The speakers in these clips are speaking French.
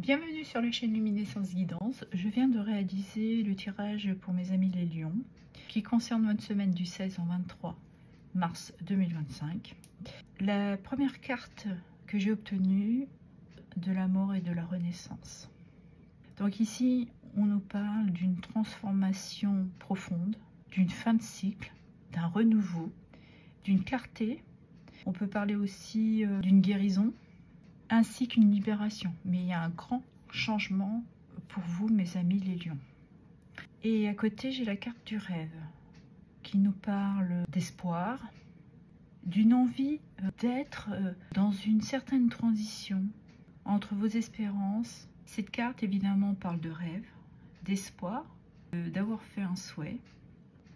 Bienvenue sur la chaîne Luminescence Guidance. Je viens de réaliser le tirage pour mes amis les lions qui concerne votre semaine du 16 au 23 mars 2025. La première carte que j'ai obtenue, de la mort et de la renaissance. Donc ici, on nous parle d'une transformation profonde, d'une fin de cycle, d'un renouveau, d'une clarté. On peut parler aussi d'une guérison, ainsi qu'une libération. Mais il y a un grand changement pour vous, mes amis les lions. Et à côté, j'ai la carte du rêve, qui nous parle d'espoir, d'une envie d'être dans une certaine transition entre vos espérances. Cette carte, évidemment, parle de rêve, d'espoir, d'avoir fait un souhait,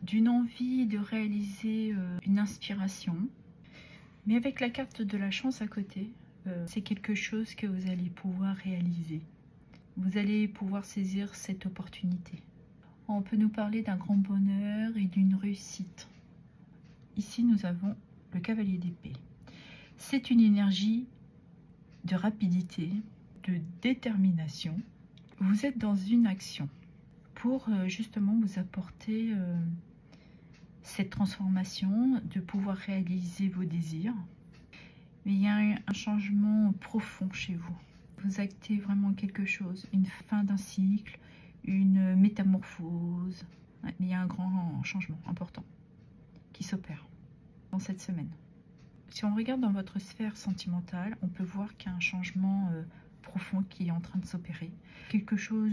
d'une envie de réaliser une inspiration. Mais avec la carte de la chance à côté, c'est quelque chose que vous allez pouvoir réaliser. Vous allez pouvoir saisir cette opportunité. On peut nous parler d'un grand bonheur et d'une réussite. Ici, nous avons le cavalier d'épée. C'est une énergie de rapidité, de détermination. Vous êtes dans une action pour justement vous apporter cette transformation, de pouvoir réaliser vos désirs. Mais il y a un changement profond chez vous. Vous actez vraiment quelque chose, une fin d'un cycle, une métamorphose. Il y a un grand changement important qui s'opère dans cette semaine. Si on regarde dans votre sphère sentimentale, on peut voir qu'il y a un changement profond qui est en train de s'opérer. Quelque chose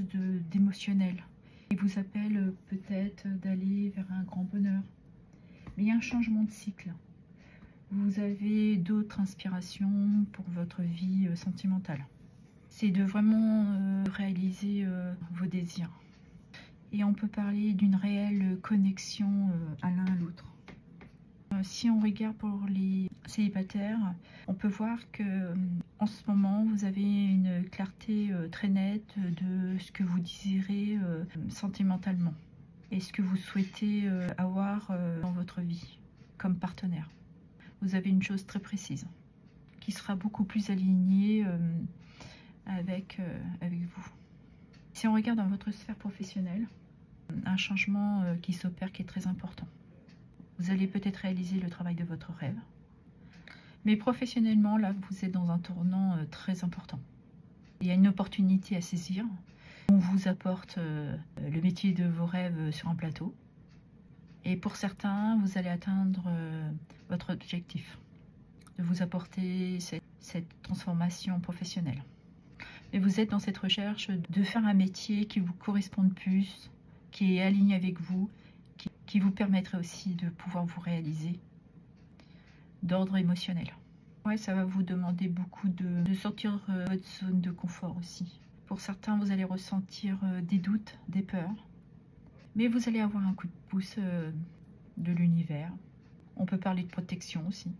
d'émotionnel. Il vous appelle peut-être d'aller vers un grand bonheur. Mais il y a un changement de cycle. Vous avez d'autres inspirations pour votre vie sentimentale. C'est de vraiment réaliser vos désirs. Et on peut parler d'une réelle connexion à l'un à l'autre. Si on regarde pour les célibataires, on peut voir que en ce moment, vous avez une clarté très nette de ce que vous désirez sentimentalement et ce que vous souhaitez avoir dans votre vie comme partenaire. Vous avez une chose très précise qui sera beaucoup plus alignée avec vous. Si on regarde dans votre sphère professionnelle, un changement qui s'opère qui est très important. Vous allez peut-être réaliser le travail de votre rêve. Mais professionnellement, là, vous êtes dans un tournant très important. Il y a une opportunité à saisir. On vous apporte le métier de vos rêves sur un plateau. Et pour certains, vous allez atteindre votre objectif, de vous apporter cette transformation professionnelle. Et vous êtes dans cette recherche de faire un métier qui vous corresponde plus, qui est aligné avec vous, qui vous permettrait aussi de pouvoir vous réaliser d'ordre émotionnel. Ouais, ça va vous demander beaucoup de sortir de votre zone de confort aussi. Pour certains, vous allez ressentir des doutes, des peurs. Mais vous allez avoir un coup de pouce de l'univers. On peut parler de protection aussi.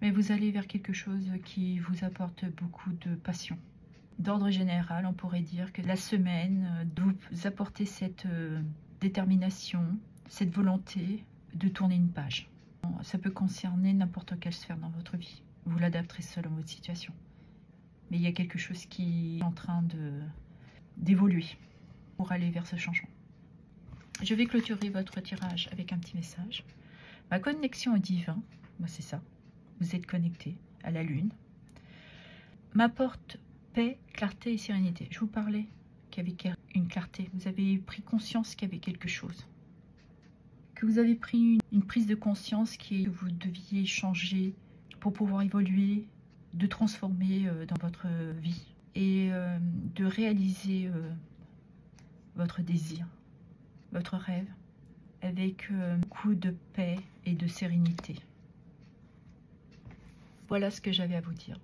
Mais vous allez vers quelque chose qui vous apporte beaucoup de passion. D'ordre général, on pourrait dire que la semaine, vous apportez cette détermination, cette volonté de tourner une page. Ça peut concerner n'importe quelle sphère dans votre vie. Vous l'adapterez seul à votre situation. Mais il y a quelque chose qui est en train d'évoluer pour aller vers ce changement. Je vais clôturer votre tirage avec un petit message. Ma connexion au divin, moi c'est ça. Vous êtes connecté à la lune. M'apporte paix, clarté et sérénité. Je vous parlais qu'il y avait une clarté. Vous avez pris conscience qu'il y avait quelque chose. Que vous avez pris une prise de conscience qui est que vous deviez changer pour pouvoir évoluer, de transformer dans votre vie et de réaliser votre désir, votre rêve, avec beaucoup de paix et de sérénité. Voilà ce que j'avais à vous dire.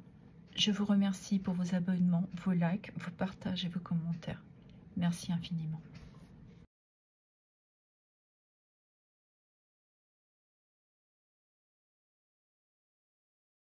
Je vous remercie pour vos abonnements, vos likes, vos partages et vos commentaires. Merci infiniment.